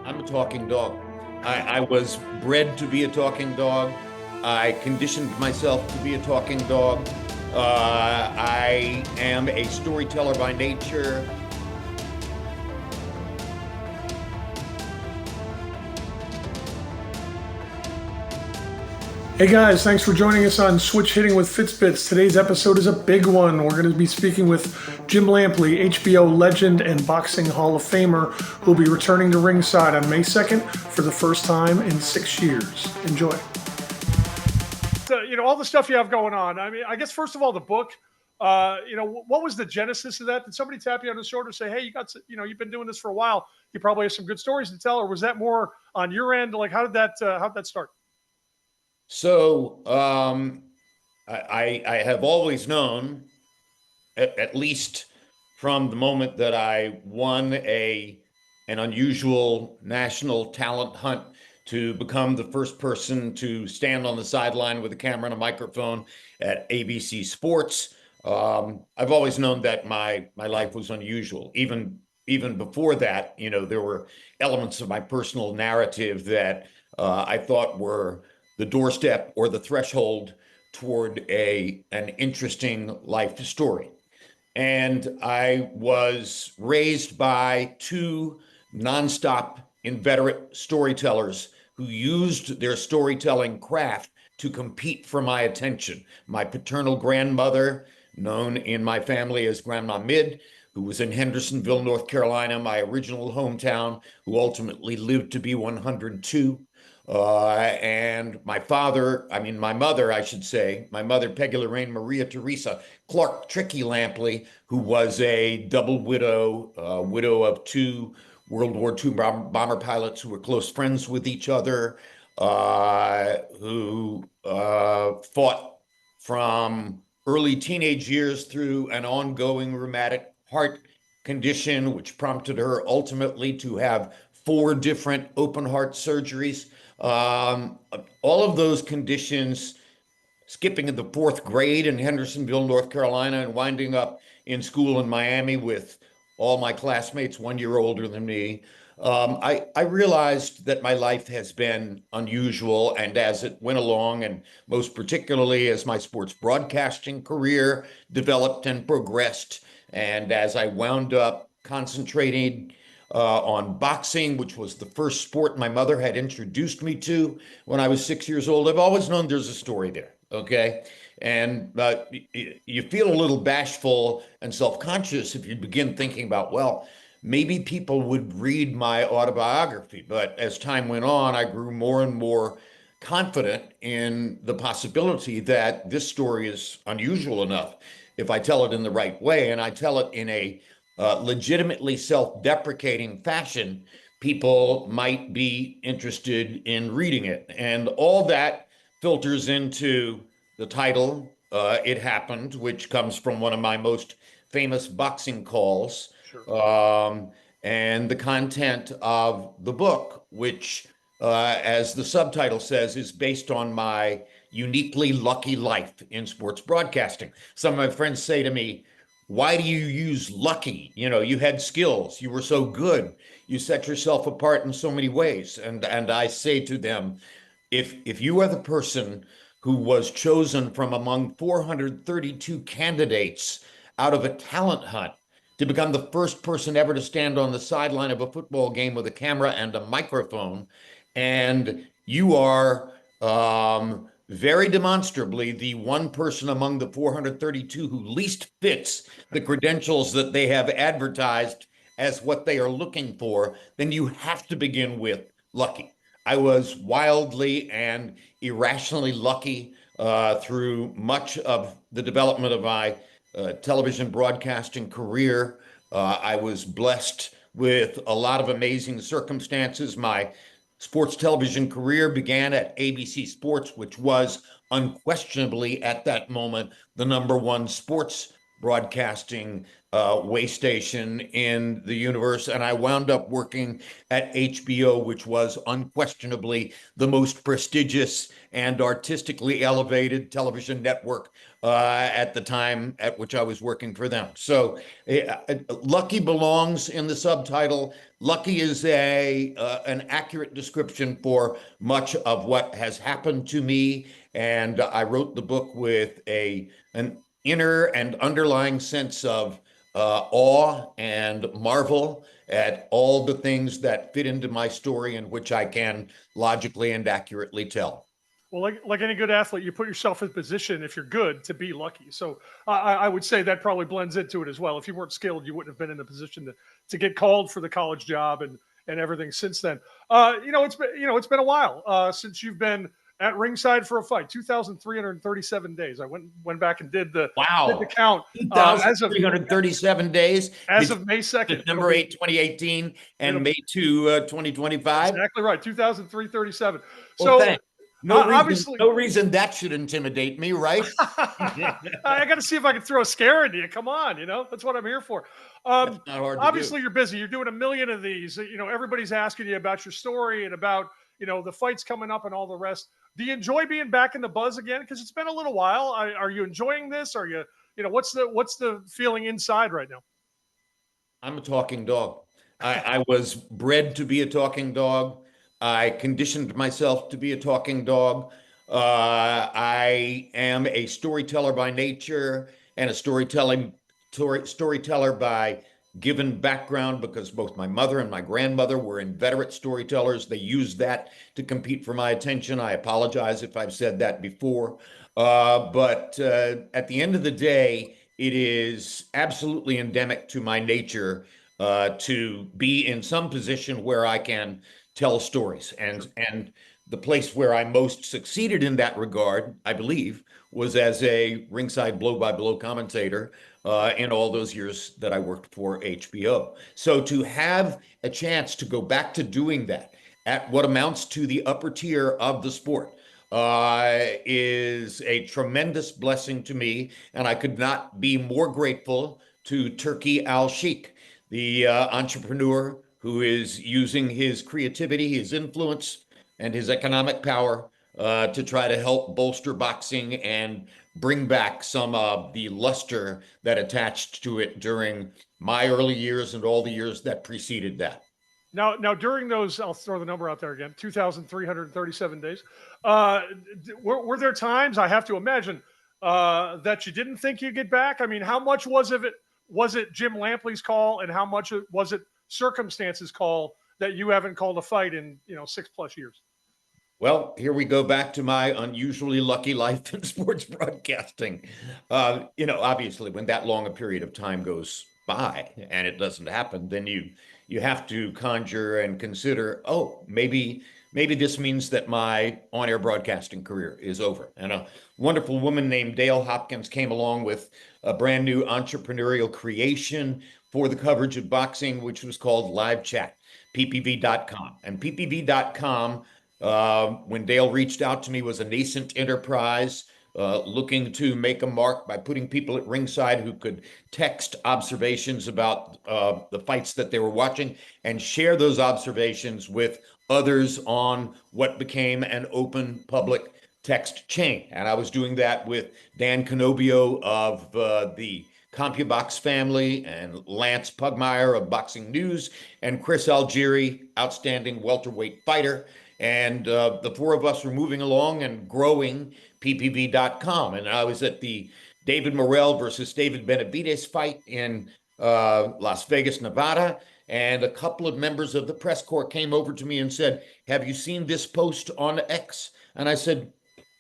I'm a talking dog. I was bred to be a talking dog. I conditioned myself to be a talking dog. I am a storyteller by nature. Hey guys, thanks for joining us on Switch Hitting with Fitzbits. Today's episode is a big one. We're going to be speaking with Jim Lampley, HBO legend and boxing Hall of Famer, who'll be returning to ringside on May 2nd for the first time in 6 years. Enjoy. All the stuff you have going on. I mean, I guess first of all, the book. What was the genesis of that? Did somebody tap you on the shoulder and say, "Hey, you've been doing this for a while. You probably have some good stories to tell," or was that more on your end? Like, how did that start? So I have always known, at least from the moment that I won an unusual national talent hunt to become the first person to stand on the sideline with a camera and a microphone at ABC Sports. I've always known that my life was unusual. Even before that, there were elements of my personal narrative that I thought were the doorstep or the threshold toward an interesting life story. And I was raised by two nonstop inveterate storytellers who used their storytelling craft to compete for my attention. My paternal grandmother, known in my family as Grandma Mid, who was in Hendersonville, North Carolina, my original hometown, who ultimately lived to be 102. And my mother, I should say, my mother, Peggy Lorraine Maria Teresa Clark Tricky Lampley, who was a double widow, widow of two World War II bomber pilots who were close friends with each other, who fought from early teenage years through an ongoing rheumatic heart condition, which prompted her ultimately to have four different open heart surgeries. Um, all of those conditions, skipping in the fourth grade in Hendersonville, North Carolina, and winding up in school in Miami with all my classmates 1 year older than me. I realized that my life has been unusual, and as it went along, and most particularly as my sports broadcasting career developed and progressed, and as I wound up concentrating on boxing, which was the first sport my mother had introduced me to when I was 6 years old. I've always known there's a story there. Okay. And you feel a little bashful and self-conscious if you begin thinking about, well, maybe people would read my autobiography. But as time went on, I grew more and more confident in the possibility that this story is unusual enough if I tell it in the right way and I tell it in a legitimately self-deprecating fashion, people might be interested in reading it. And all that filters into the title, It Happened, which comes from one of my most famous boxing calls, Sure. and the content of the book, which, as the subtitle says, is based on my uniquely lucky life in sports broadcasting. Some of my friends say to me, why do you use lucky? You had skills. You were so good. You set yourself apart in so many ways. And I say to them, if you are the person who was chosen from among 432 candidates out of a talent hunt to become the first person ever to stand on the sideline of a football game with a camera and a microphone, and you are very demonstrably the one person among the 432 who least fits the credentials that they have advertised as what they are looking for, then you have to begin with lucky. I was wildly and irrationally lucky through much of the development of my television broadcasting career. I was blessed with a lot of amazing circumstances. My sports television career began at ABC Sports, which was unquestionably at that moment the number one sports broadcasting way station in the universe. And I wound up working at HBO, which was unquestionably the most prestigious and artistically elevated television network at the time at which I was working for them. So lucky belongs in the subtitle. Lucky is a an accurate description for much of what has happened to me. And I wrote the book with an inner and underlying sense of awe and marvel at all the things that fit into my story and which I can logically and accurately tell. Well, like any good athlete, you put yourself in position if you're good to be lucky. So I would say that probably blends into it as well. If you weren't skilled, you wouldn't have been in the position to get called for the college job and everything since then. It's been a while since you've been at ringside for a fight. 2,337 days. I went back and did the Wow. count as of 2,337 days. as of May 2nd. December 8, 2018 and May 2, 2025. Exactly right. 2,337. Well, So thanks. No reason, obviously, no reason that should intimidate me, right? I got to see if I can throw a scare into you. Come on, that's what I'm here for. That's not hard to Obviously, do. you're busy. You're doing a million of these. Everybody's asking you about your story and about the fights coming up and all the rest. Do you enjoy being back in the buzz again? Because it's been a little while. Are you enjoying this? Are you what's the feeling inside right now? I'm a talking dog. I was bred to be a talking dog. I conditioned myself to be a talking dog. I am a storyteller by nature and a storyteller by given background because both my mother and my grandmother were inveterate storytellers. They used that to compete for my attention. I apologize if I've said that before. But at the end of the day, it is absolutely endemic to my nature to be in some position where I can tell stories. And the place where I most succeeded in that regard, I believe, was as a ringside blow-by-blow commentator in all those years that I worked for HBO. So to have a chance to go back to doing that at what amounts to the upper tier of the sport is a tremendous blessing to me, and I could not be more grateful to Turkey Al-Sheikh, the entrepreneur who is using his creativity, his influence, and his economic power to try to help bolster boxing and bring back some of the luster that attached to it during my early years and all the years that preceded that. Now, during those, I'll throw the number out there again, 2,337 days. Uh, were there times, I have to imagine, that you didn't think you'd get back? I mean, how much was it Jim Lampley's call, and how much was it circumstances call that you haven't called a fight in 6+ years? Well, here we go back to my unusually lucky life in sports broadcasting. Obviously, when that long a period of time goes by and it doesn't happen, then you have to conjure and consider, oh, maybe this means that my on-air broadcasting career is over. And a wonderful woman named Dale Hopkins came along with a brand new entrepreneurial creation for the coverage of boxing, which was called Live Chat, ppv.com. And ppv.com, when Dale reached out to me, was a nascent enterprise looking to make a mark by putting people at ringside who could text observations about the fights that they were watching and share those observations with others on what became an open public text chain. And I was doing that with Dan Canobio of the CompuBox family and Lance Pugmire of Boxing News and Chris Algieri, outstanding welterweight fighter. And the four of us were moving along and growing ppv.com. And I was at the David Morrell versus David Benavides fight in Las Vegas, Nevada. And a couple of members of the press corps came over to me and said, "Have you seen this post on X?" And I said,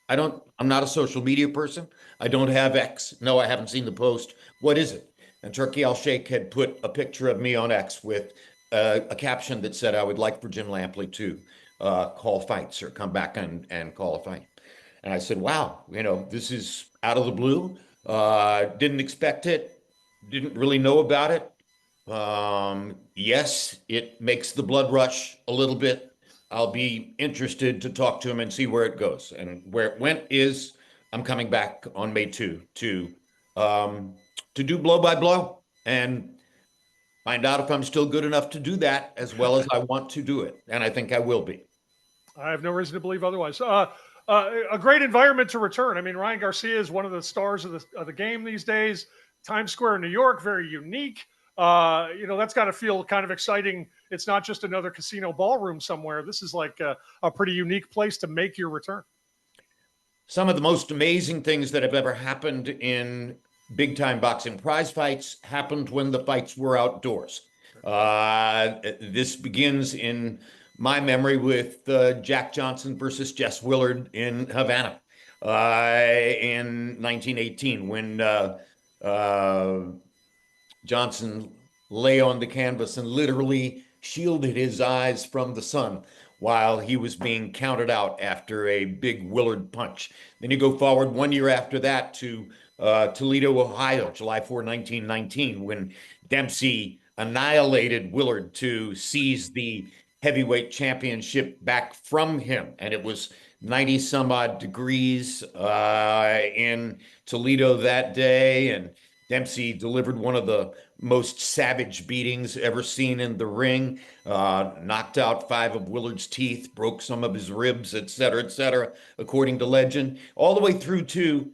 I'm not a social media person. I don't have X. No, I haven't seen the post. What is it? And Turkey Al-Sheikh had put a picture of me on X with a caption that said, "I would like for Jim Lampley to call fights or come back and call a fight." And I said, wow, this is out of the blue. Didn't expect it. Didn't really know about it. Yes, it makes the blood rush a little bit. I'll be interested to talk to him and see where it goes. And where it went is I'm coming back on May 2 to to do blow by blow and find out if I'm still good enough to do that as well as I want to do it. And I think I will be. I have no reason to believe otherwise. A great environment to return. I mean, Ryan Garcia is one of the stars of the game these days. Times Square in New York, very unique. That's got to feel kind of exciting. It's not just another casino ballroom somewhere. This is like a pretty unique place to make your return. Some of the most amazing things that have ever happened in big time boxing prize fights happened when the fights were outdoors. This begins in my memory with Jack Johnson versus Jess Willard in Havana in 1918 when Johnson lay on the canvas and literally shielded his eyes from the sun while he was being counted out after a big Willard punch. Then you go forward 1 year after that to Toledo, Ohio, July 4, 1919, when Dempsey annihilated Willard to seize the heavyweight championship back from him. And it was 90 some odd degrees in Toledo that day. And Dempsey delivered one of the most savage beatings ever seen in the ring, knocked out 5 of Willard's teeth, broke some of his ribs, et cetera, according to legend, all the way through to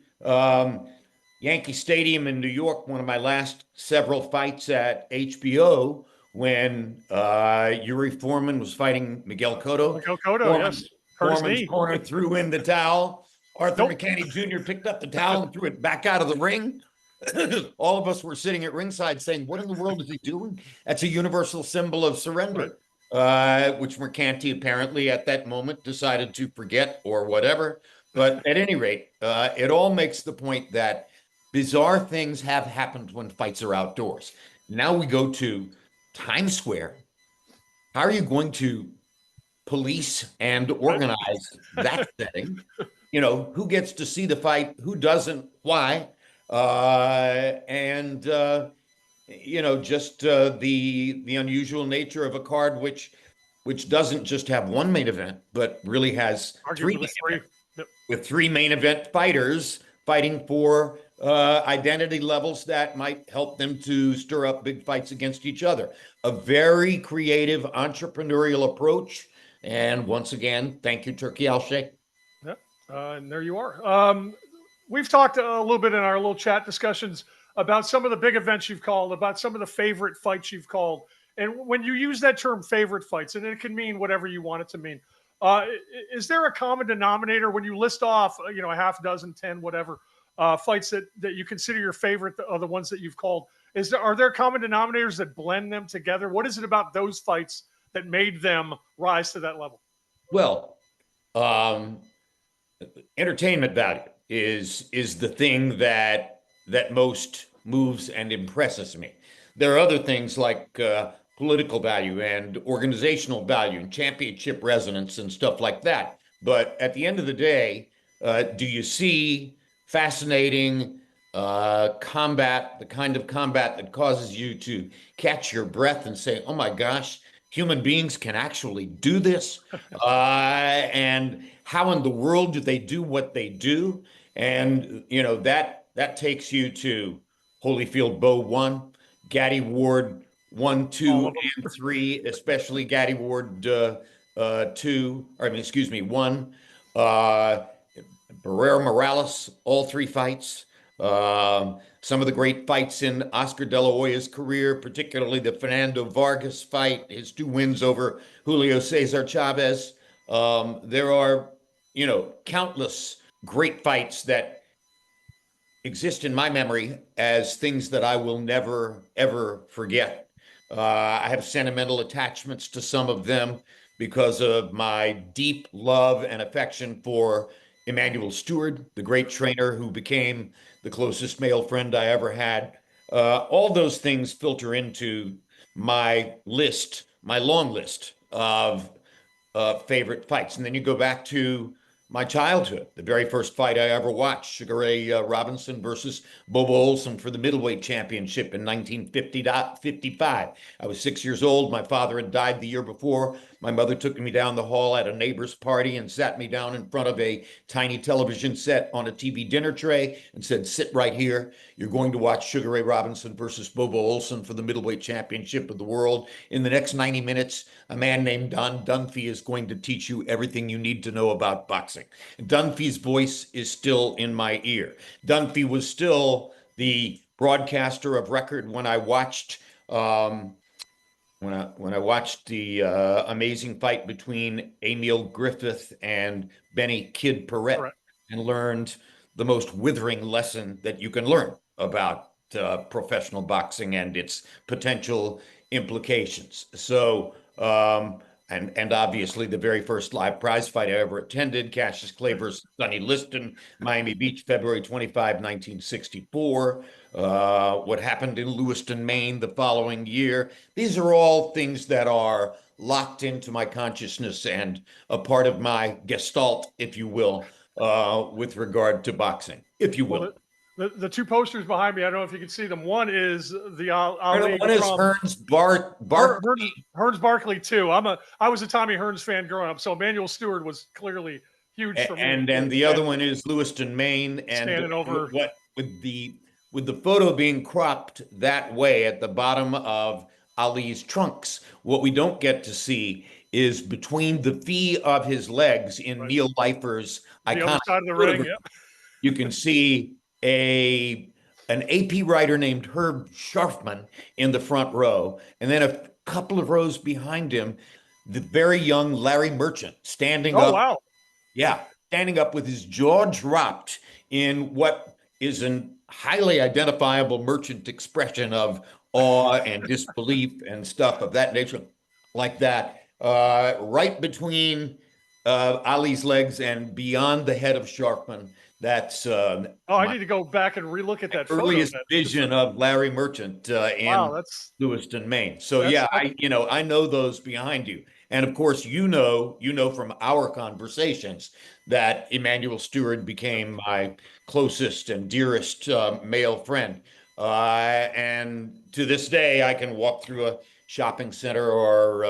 Yankee Stadium in New York, one of my last several fights at HBO, when Yuri Foreman was fighting Miguel Cotto. Miguel Cotto, yes. Foreman's corner threw in the towel. Arthur McCanny Jr. picked up the towel and threw it back out of the ring. All of us were sitting at ringside saying, what in the world is he doing? That's a universal symbol of surrender, which Mercanti apparently at that moment decided to forget or whatever. But at any rate, it all makes the point that bizarre things have happened when fights are outdoors. Now we go to Times Square. How are you going to police and organize that setting? You know, who gets to see the fight? Who doesn't? Why? Just the unusual nature of a card which doesn't just have one main event, but really has three with 3 main event fighters fighting for identity levels that might help them to stir up big fights against each other. A very creative entrepreneurial approach. And once again, thank you, Turkey Al-Sheikh. Yep. And there you are. We've talked a little bit in our little chat discussions about some of the big events you've called, about some of the favorite fights you've called. And when you use that term favorite fights, and it can mean whatever you want it to mean, is there a common denominator when you list off, a half dozen, 10, whatever, fights that you consider your favorite, are the ones that you've called? Are there common denominators that blend them together? What is it about those fights that made them rise to that level? Well, entertainment value is the thing that most moves and impresses me. There are other things like political value and organizational value and championship resonance and stuff like that. But at the end of the day, do you see fascinating combat, the kind of combat that causes you to catch your breath and say, oh my gosh, human beings can actually do this? And how in the world do they do what they do? And, that takes you to Holyfield Bowe 1, Gaddy Ward 1, 2, and 3, especially Gaddy Ward 1, Barrera Morales, all 3 fights. Some of the great fights in Oscar De La Hoya's career, particularly the Fernando Vargas fight, his 2 wins over Julio Cesar Chavez. There are, countless great fights that exist in my memory as things that I will never, ever forget. I have sentimental attachments to some of them because of my deep love and affection for Emanuel Stewart, the great trainer who became the closest male friend I ever had. All those things filter into my long list of favorite fights. And then you go back to my childhood, the very first fight I ever watched, Sugar Ray Robinson versus Bobo Olson for the middleweight championship in 1955. I was 6 years old. My father had died the year before. My mother took me down the hall at a neighbor's party and sat me down in front of a tiny television set on a TV dinner tray and said, "Sit right here. You're going to watch Sugar Ray Robinson versus Bobo Olson for the middleweight championship of the world. In the next 90 minutes, a man named Don Dunphy is going to teach you everything you need to know about boxing." Dunphy's voice is still in my ear. Dunphy was still the broadcaster of record when I watched when I watched the amazing fight between Emil Griffith and Benny Kid Paret, Correct. and learned the most withering lesson that you can learn about professional boxing and its potential implications. So, and obviously the very first live prize fight I ever attended, Cassius Clay versus Sonny Liston, Miami Beach, February 25, 1964. What happened in Lewiston, Maine the following year. These are all things that are locked into my consciousness and a part of my gestalt, if you will, with regard to boxing, if you will. Well, the two posters behind me, I don't know if you can see them. One is the Ali One is from Hearns Barkley. Hearns Barkley too. I was a Tommy Hearns fan growing up, so Emanuel Stewart was clearly huge for me. And the other one is Lewiston, Maine, and standing over what with the photo being cropped that way at the bottom of Ali's trunks. What we don't get to see is between the V of his legs in Right. Neil Leifer's the other iconic side of the ring. photograph. Yeah. You can see an AP writer named Herb Scharfman in the front row, and then a couple of rows behind him, the very young Larry Merchant standing Oh up. wow. Yeah, standing up with his jaw dropped in what is an highly identifiable Merchant expression of awe and disbelief and stuff of that nature, like that, right between Ali's legs and beyond the head of Sharpman. That's I need to go back and relook at that earliest photo. vision of Larry Merchant in Wow, that's Lewiston, Maine. So that's, yeah, I know those behind you. And of course, you know from our conversations that Emanuel Stewart became my closest and dearest male friend. And to this day, I can walk through a shopping center or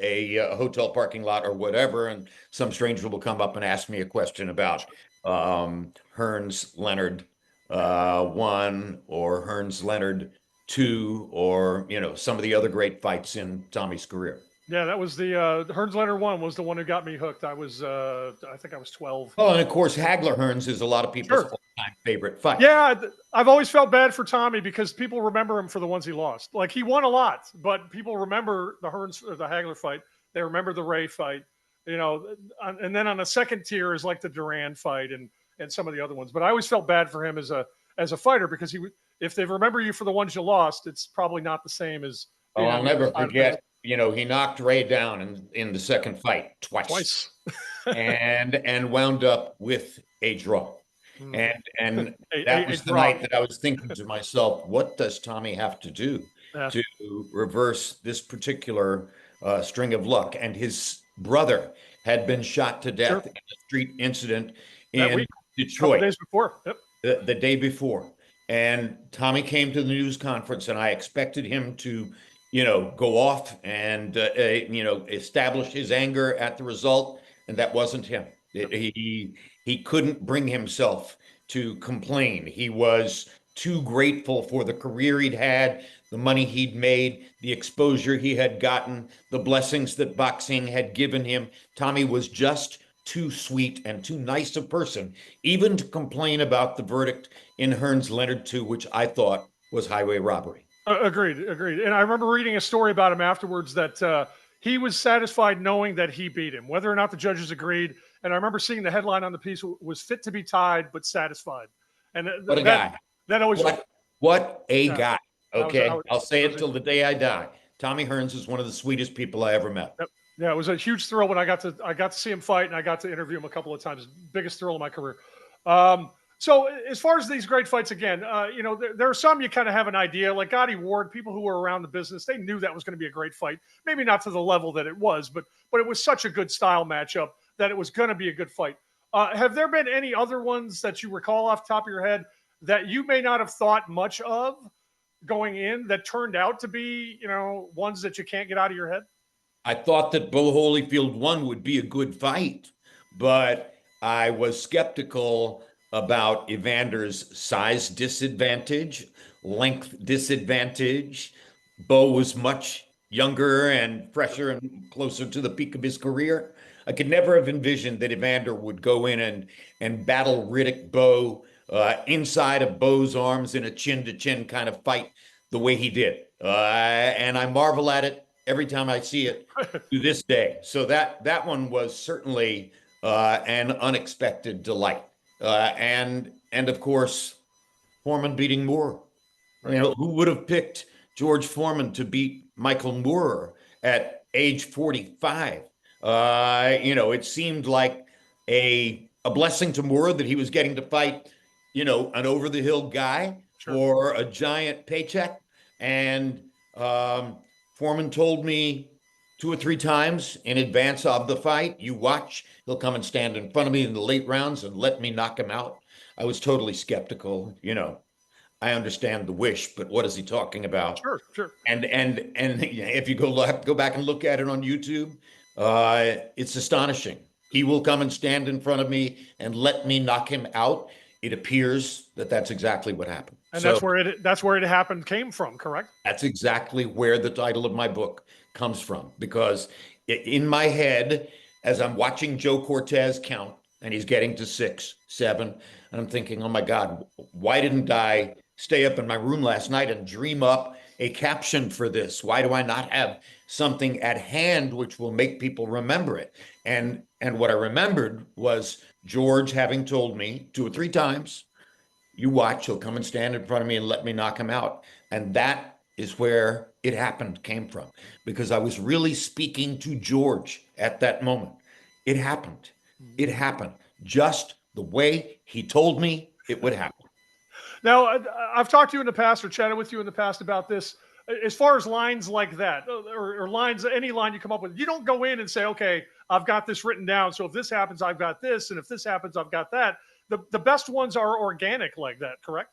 a hotel parking lot or whatever, and some stranger will come up and ask me a question about Hearns Leonard 1 or Hearns Leonard 2, or some of the other great fights in Tommy's career. yeah, that was the Hearns Leonard one was the one who got me hooked. I think I was 12. Oh, and of course, Hagler Hearns is a lot of people's Sure. all-time favorite fight. Yeah, I've always felt bad for Tommy because people remember him for the ones he lost. Like he won a lot, but people remember the Hearns or the Hagler fight. They remember the Ray fight, and then on the second tier is like the Duran fight and some of the other ones. But I always felt bad for him as a fighter because if they remember you for the ones you lost, it's probably not the same as. Oh, I'll never forget. He knocked Ray down in the second fight twice. and wound up with a draw. And that was the night that I was thinking to myself, what does Tommy have to do to reverse this particular string of luck? And his brother had been shot to death in a street incident in Detroit. Days before. Yep. The day before. And Tommy came to the news conference, and I expected him to go off and establish his anger at the result, and that wasn't him. He couldn't bring himself to complain. He was too grateful for the career he'd had, the money he'd made, the exposure he had gotten, the blessings that boxing had given him. Tommy was just too sweet and too nice a person, even to complain about the verdict in Hearns Leonard 2, which I thought was highway robbery. Agreed. And I remember reading a story about him afterwards that he was satisfied knowing that he beat him, whether or not the judges agreed. And I remember seeing the headline on the piece was "Fit to be tied, but satisfied." And what a guy! That always what a guy! Okay, I'll say it till the day I die. Tommy Hearns is one of the sweetest people I ever met. Yep. Yeah, it was a huge thrill when I got to see him fight, and I got to interview him a couple of times. Biggest thrill of my career. So as far as these great fights, again, there are some you kind of have an idea, like Gotti Ward, people who were around the business, they knew that was going to be a great fight. Maybe not to the level that it was, but it was such a good style matchup that it was going to be a good fight. Have there been any other ones that you recall off the top of your head that you may not have thought much of going in that turned out to be, ones that you can't get out of your head? I thought that Bo Holyfield one would be a good fight, but I was skeptical about Evander's size disadvantage, length disadvantage. Bo was much younger and fresher and closer to the peak of his career. I could never have envisioned that Evander would go in and battle Riddick Bowe inside of Bowe's arms in a chin-to-chin kind of fight the way he did. And I marvel at it every time I see it to this day. So that one was certainly an unexpected delight. And of course, Foreman beating Moore. Right. Who would have picked George Foreman to beat Michael Moore at age 45? It seemed like a blessing to Moore that he was getting to fight, an over the hill guy Sure. for a giant paycheck. And Foreman told me 2 or 3 times in advance of the fight, you watch, he'll come and stand in front of me in the late rounds and let me knock him out. I was totally skeptical. I understand the wish, but what is he talking about? Sure, sure. And if you go back and look at it on YouTube, it's astonishing. He will come and stand in front of me and let me knock him out. It appears that that's exactly what happened. And So that's where it happened came from, correct? that's exactly where the title of my book comes from, because in my head, as I'm watching Joe Cortez count and he's getting to 6, 7, and I'm thinking, oh my God, why didn't I stay up in my room last night and dream up a caption for this? Why do I not have something at hand which will make people remember it? And what I remembered was George having told me 2 or 3 times, you watch, he'll come and stand in front of me and let me knock him out. And that is where it happened came from, because I was really speaking to George at that moment. It happened. It happened just the way he told me it would happen. Now, I've talked to you in the past or chatted with you in the past about this. As far as lines like that, or lines, any line you come up with, you don't go in and say, okay, I've got this written down. So if this happens, I've got this. And if this happens, I've got that. The best ones are organic like that, correct?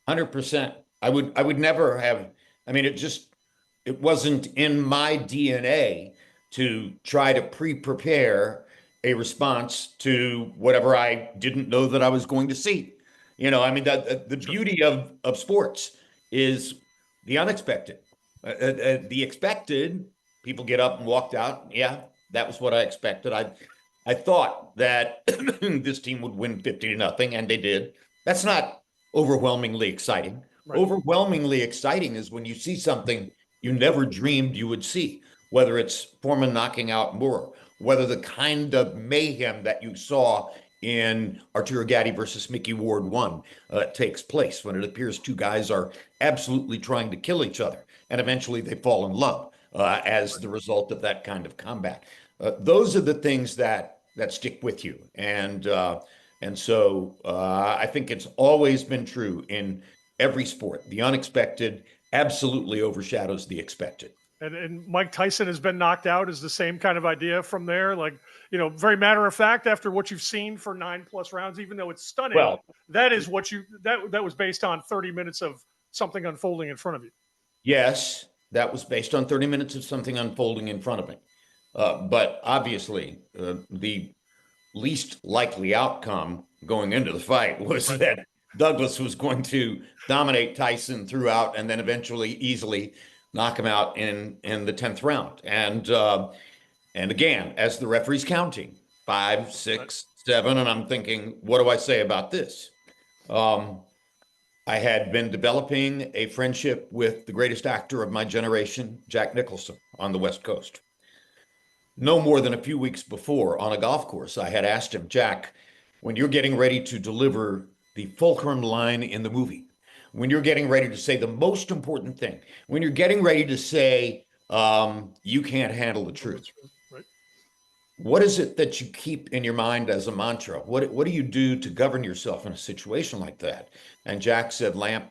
100%. I would never have, I mean, it wasn't in my DNA to try to pre-prepare a response to whatever I didn't know that I was going to see. The beauty of sports is the unexpected. The expected, people get up and walked out. Yeah, that was what I expected. I thought that this team would win 50-0, and they did. That's not overwhelmingly exciting. Right. Overwhelmingly exciting is when you see something you never dreamed you would see, whether it's Foreman knocking out Moore, whether the kind of mayhem that you saw in Arturo Gatti versus Mickey Ward 1 takes place, when it appears two guys are absolutely trying to kill each other, and eventually they fall in love as the result of that kind of combat. Those are the things that stick with you, and so I think it's always been true in every sport. The unexpected absolutely overshadows the expected. And Mike Tyson has been knocked out is the same kind of idea from there. Like, very matter of fact, after what you've seen for 9+ rounds, even though it's stunning, Well, that is what that was based on 30 minutes of something unfolding in front of you. yes, that was based on 30 minutes of something unfolding in front of me. But obviously, the least likely outcome going into the fight was that Douglas was going to dominate Tyson throughout and then eventually easily knock him out in the 10th round. And again, as the referee's counting 5, 6, 7, and I'm thinking, what do I say about this? I had been developing a friendship with the greatest actor of my generation, Jack Nicholson, on the West Coast. No more than a few weeks before, on a golf course, I had asked him, Jack, when you're getting ready to deliver the fulcrum line in the movie, when you're getting ready to say the most important thing, when you're getting ready to say, you can't handle the truth, what is it that you keep in your mind as a mantra? What do you do to govern yourself in a situation like that? And Jack said, Lamp,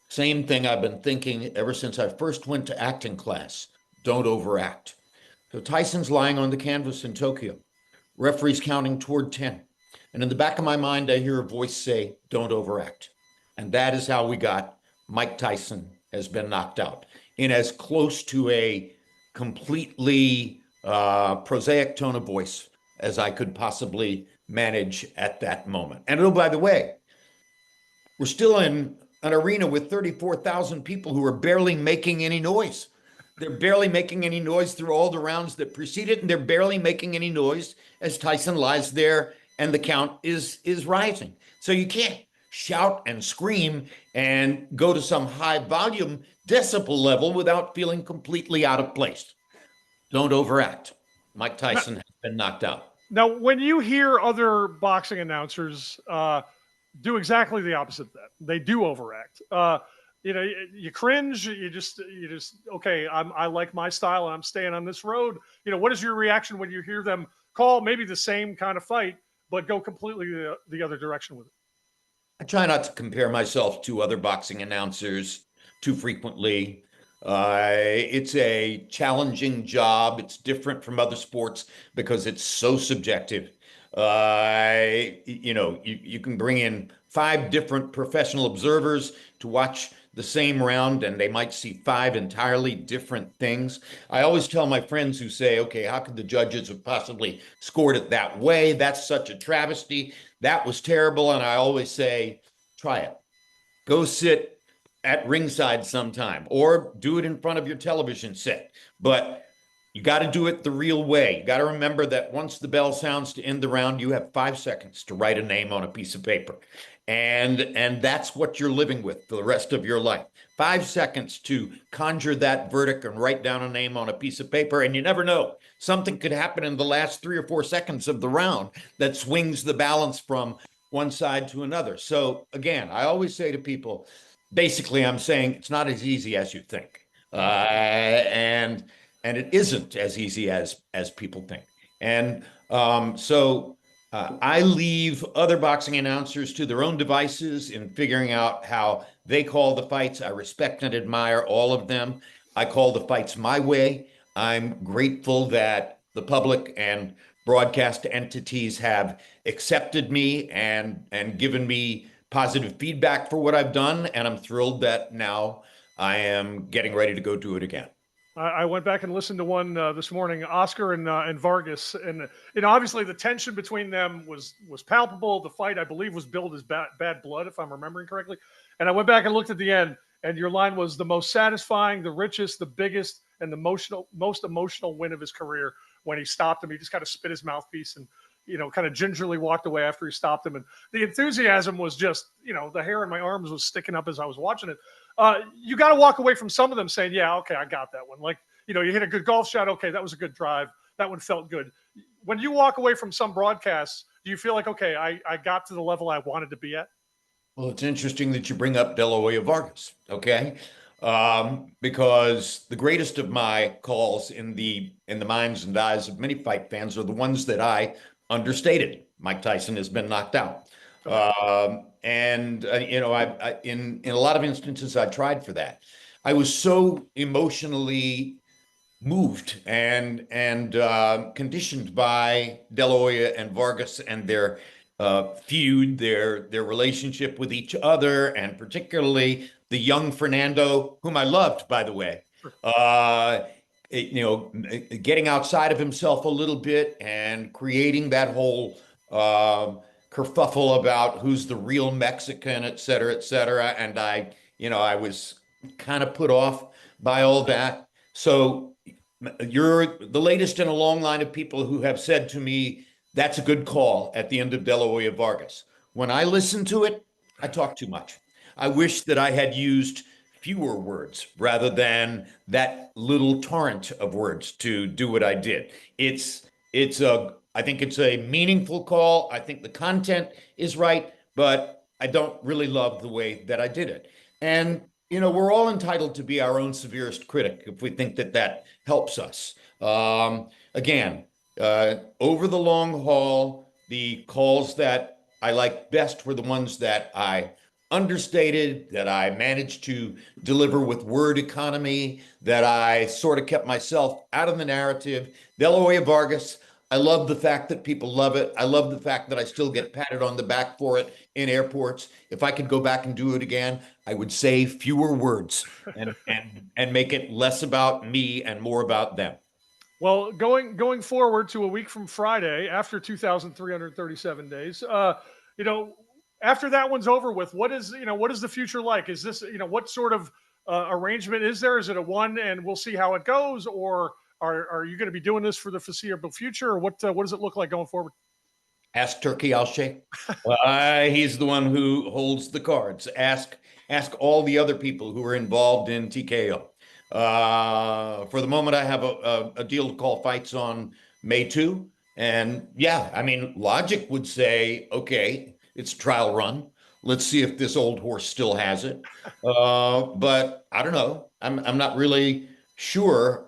same thing I've been thinking ever since I first went to acting class. Don't overact. So Tyson's lying on the canvas in Tokyo. Referee's counting toward 10. And in the back of my mind, I hear a voice say, don't overact. And that is how we got Mike Tyson has been knocked out in as close to a completely prosaic tone of voice as I could possibly manage at that moment. And oh, by the way, we're still in an arena with 34,000 people who are barely making any noise. They're barely making any noise through all the rounds that preceded, and they're barely making any noise as Tyson lies there and the count is rising. So you can't shout and scream and go to some high volume decibel level without feeling completely out of place. Don't overact. Mike Now, Tyson has been knocked out. now when you hear other boxing announcers do exactly the opposite of that, they do overact. You cringe. You just okay. I like my style, and I'm staying on this road. What is your reaction when you hear them call maybe the same kind of fight, but go completely the other direction with it? I try not to compare myself to other boxing announcers too frequently. It's a challenging job. It's different from other sports because it's so subjective. You can bring in five different professional observers to watch the same round, and they might see five entirely different things. I always tell my friends who say, okay, how could the judges have possibly scored it that way? That's such a travesty. That was terrible. And I always say, try it. Go sit at ringside sometime or do it in front of your television set. But you got to do it the real way. You got to remember that once the bell sounds to end the round, you have 5 seconds to write a name on a piece of paper. And that's what you're living with for the rest of your life. 5 seconds to conjure that verdict and write down a name on a piece of paper. And you never know. Something could happen in the last 3 or 4 seconds of the round that swings the balance from one side to another. So again, I always say to people, basically, I'm saying it's not as easy as you think. And it isn't as easy as people think. And I leave other boxing announcers to their own devices in figuring out how they call the fights. I respect and admire all of them. I call the fights my way. I'm grateful that the public and broadcast entities have accepted me and given me positive feedback for what I've done. And I'm thrilled that now I am getting ready to go do it again. I went back and listened to one this morning, Oscar and Vargas, and obviously the tension between them was palpable. The fight, I believe, was billed as bad blood, if I'm remembering correctly. And I went back and looked at the end, and your line was the most satisfying, the richest, the biggest, and the most emotional win of his career when he stopped him. He just kind of spit his mouthpiece and kind of gingerly walked away after he stopped him. And the enthusiasm was just, the hair in my arms was sticking up as I was watching it. You got to walk away from some of them saying, yeah, okay, I got that one. Like, you hit a good golf shot. Okay, that was a good drive. That one felt good. When you walk away from some broadcasts, do you feel like, okay, I got to the level I wanted to be at? Well, it's interesting that you bring up De La Hoya Vargas, okay? Because the greatest of my calls in the minds and eyes of many fight fans are the ones that I understated. Mike Tyson has been knocked out. In a lot of instances, I tried for that. I was so emotionally moved and conditioned by De La Hoya and Vargas and their feud, their relationship with each other, and particularly the young Fernando, whom I loved, by the way. Uh, Getting outside of himself a little bit and creating that whole kerfuffle about who's the real Mexican, et cetera, et cetera. And I was kind of put off by all that. So you're the latest in a long line of people who have said to me, that's a good call at the end of De La Hoya Vargas. When I listen to it, I talk too much. I wish that I had used fewer words rather than that little torrent of words to do what I did. I think it's a meaningful call. I think the content is right, but I don't really love the way that I did it. And we're all entitled to be our own severest critic if we think that that helps us. Again, over the long haul, the calls that I liked best were the ones that I understated, that I managed to deliver with word economy, that I sort of kept myself out of the narrative. De La Hoya Vargas, I love the fact that people love it. I love the fact that I still get patted on the back for it in airports. If I could go back and do it again, I would say fewer words and make it less about me and more about them. Well, going forward to a week from Friday, after 2,337 days, you know, after that one's over with, what is the future like? Is this, what sort of arrangement is there? Is it a one and we'll see how it goes, or are you going to be doing this for the foreseeable future, or what does it look like going forward? Ask Turkey, I'll shake. He's the one who holds the cards. Ask all the other people who are involved in TKO. For the moment, I have a deal to call fights on May 2. And yeah, I mean, logic would say, okay, it's a trial run. Let's see if this old horse still has it. But I don't know. I'm not really sure.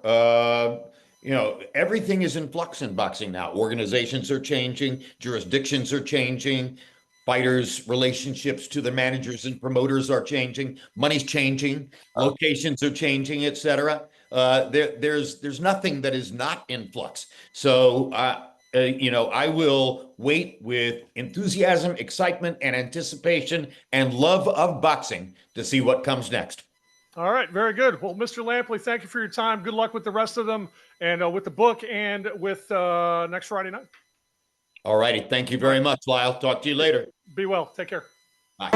Everything is in flux in boxing now. Organizations are changing, jurisdictions are changing, fighters' relationships to the managers and promoters are changing, money's changing, locations are changing, etc. There's nothing that is not in flux. So I will wait with enthusiasm, excitement, and anticipation and love of boxing to see what comes next. All right, very good. Well, Mr. Lampley, thank you for your time. Good luck with the rest of them, and with the book, and with next Friday night. All righty. Thank you very much, Lyle. Talk to you later. Be well. Take care. Bye.